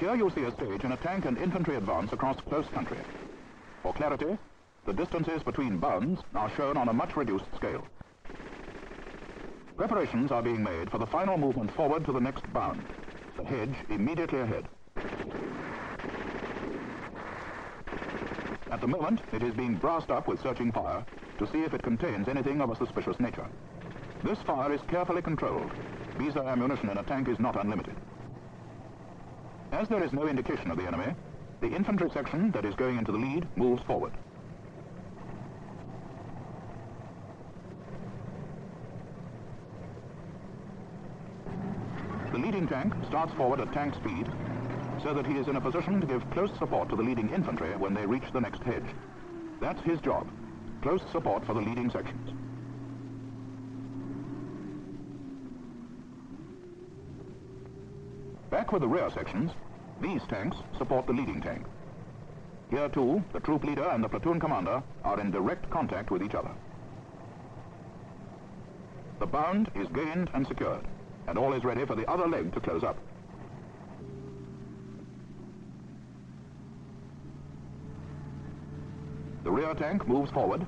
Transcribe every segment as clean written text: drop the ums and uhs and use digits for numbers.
Here you'll see a stage in a tank and infantry advance across close country. For clarity, the distances between bounds are shown on a much reduced scale. Preparations are being made for the final movement forward to the next bound, the hedge immediately ahead. At the moment, it is being brassed up with searching fire to see if it contains anything of a suspicious nature. This fire is carefully controlled. Visa ammunition in a tank is not unlimited. As there is no indication of the enemy, the infantry section that is going into the lead moves forward. The leading tank starts forward at tank speed so that he is in a position to give close support to the leading infantry when they reach the next hedge. That's his job, close support for the leading sections. Back with the rear sections, these tanks support the leading tank. Here too, the troop leader and the platoon commander are in direct contact with each other. The bound is gained and secured, and all is ready for the other leg to close up. The rear tank moves forward,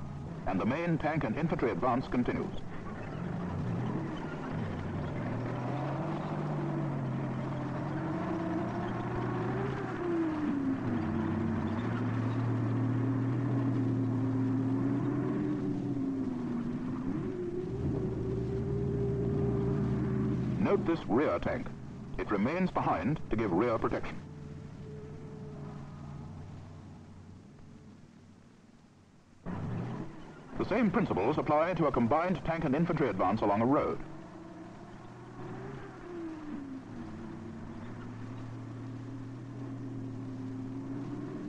and the main tank and infantry advance continues. Note this rear tank. It remains behind to give rear protection. The same principles apply to a combined tank and infantry advance along a road.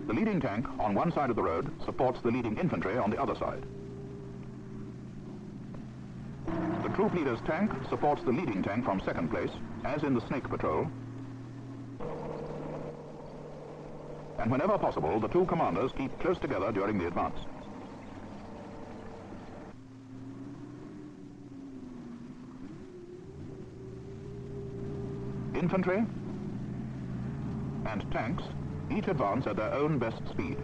The leading tank on one side of the road supports the leading infantry on the other side. The troop leader's tank supports the leading tank from second place, as in the Snake Patrol. And whenever possible, the two commanders keep close together during the advance. Infantry and tanks each advance at their own best speed.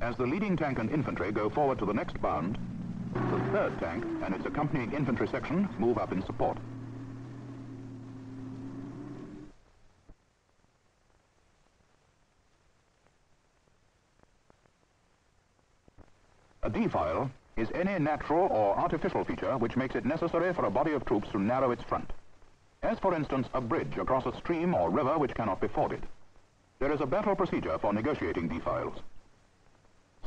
As the leading tank and infantry go forward to the next bound, the third tank and its accompanying infantry section move up in support. A defile is any natural or artificial feature which makes it necessary for a body of troops to narrow its front. As for instance, a bridge across a stream or river which cannot be forded. There is a battle procedure for negotiating defiles.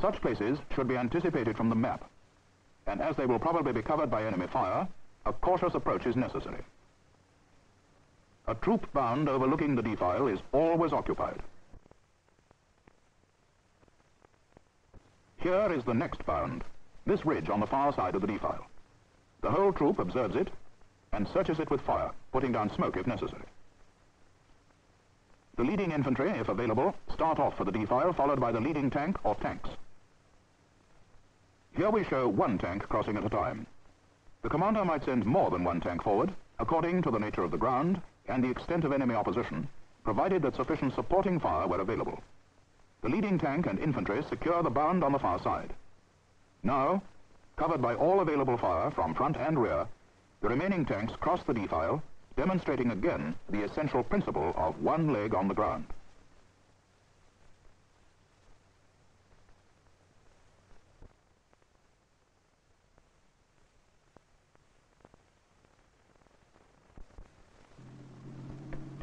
Such places should be anticipated from the map, and as they will probably be covered by enemy fire, a cautious approach is necessary. A troop bound overlooking the defile is always occupied. Here is the next bound, this ridge on the far side of the defile. The whole troop observes it and searches it with fire, putting down smoke if necessary. The leading infantry, if available, start off for the defile, followed by the leading tank or tanks. Here we show one tank crossing at a time. The commander might send more than one tank forward, according to the nature of the ground and the extent of enemy opposition, provided that sufficient supporting fire were available. The leading tank and infantry secure the bound on the far side. Now, covered by all available fire from front and rear, the remaining tanks cross the defile, demonstrating again the essential principle of one leg on the ground.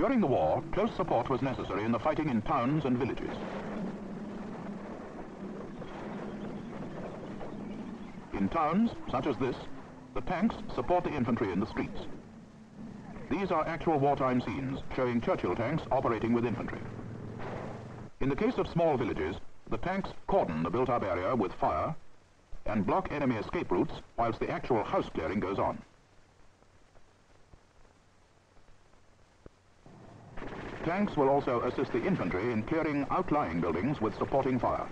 During the war, close support was necessary in the fighting in towns and villages. In towns, such as this, the tanks support the infantry in the streets. These are actual wartime scenes, showing Churchill tanks operating with infantry. In the case of small villages, the tanks cordon the built-up area with fire and block enemy escape routes whilst the actual house clearing goes on. Tanks will also assist the infantry in clearing outlying buildings with supporting fire.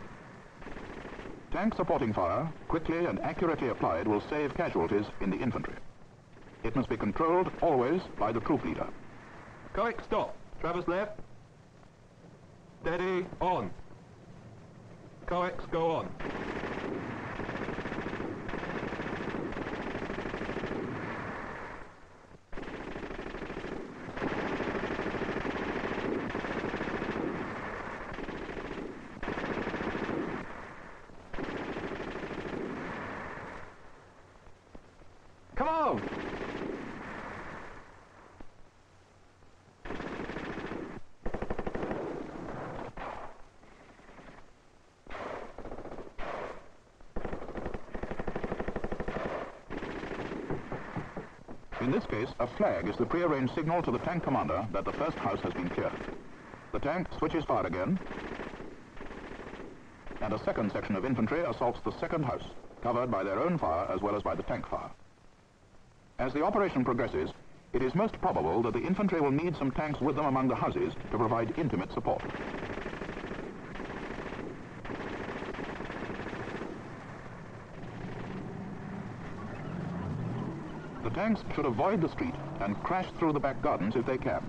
Tank supporting fire, quickly and accurately applied, will save casualties in the infantry. It must be controlled always by the troop leader. Correct, stop. Traverse left. Steady, on. Coex, go on. Come on! In this case, a flag is the prearranged signal to the tank commander that the first house has been cleared. The tank switches fire again, and a second section of infantry assaults the second house, covered by their own fire as well as by the tank fire. As the operation progresses, it is most probable that the infantry will need some tanks with them among the houses to provide intimate support. The tanks should avoid the street and crash through the back gardens if they can.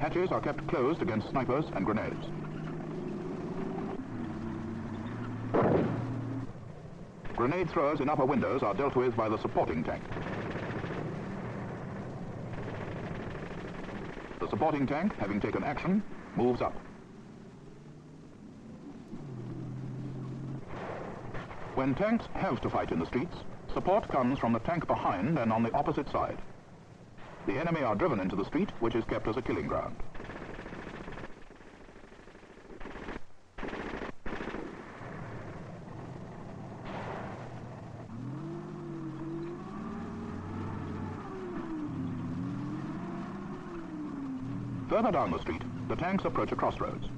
Hatches are kept closed against snipers and grenades. Grenade throwers in upper windows are dealt with by the supporting tank. The supporting tank, having taken action, moves up. When tanks have to fight in the streets, support comes from the tank behind and on the opposite side. The enemy are driven into the street, which is kept as a killing ground. Further down the street, the tanks approach a crossroads.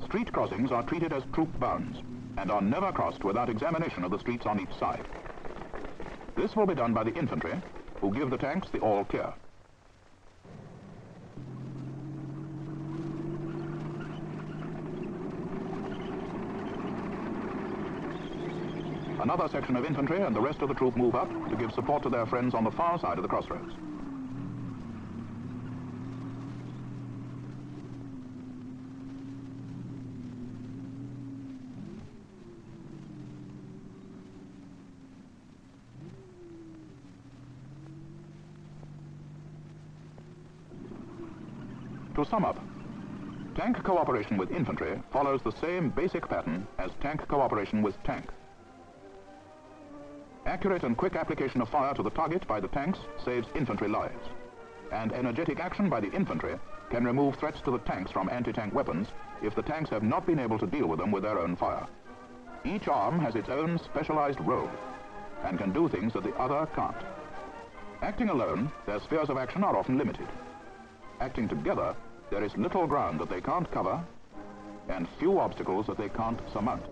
Street crossings are treated as troop bounds and are never crossed without examination of the streets on each side. This will be done by the infantry, who give the tanks the all clear. Another section of infantry and the rest of the troop move up to give support to their friends on the far side of the crossroads. To sum up, tank cooperation with infantry follows the same basic pattern as tank cooperation with tank. Accurate and quick application of fire to the target by the tanks saves infantry lives, and energetic action by the infantry can remove threats to the tanks from anti-tank weapons if the tanks have not been able to deal with them with their own fire. Each arm has its own specialized role and can do things that the other can't. Acting alone, their spheres of action are often limited. Acting together, there is little ground that they can't cover and few obstacles that they can't surmount.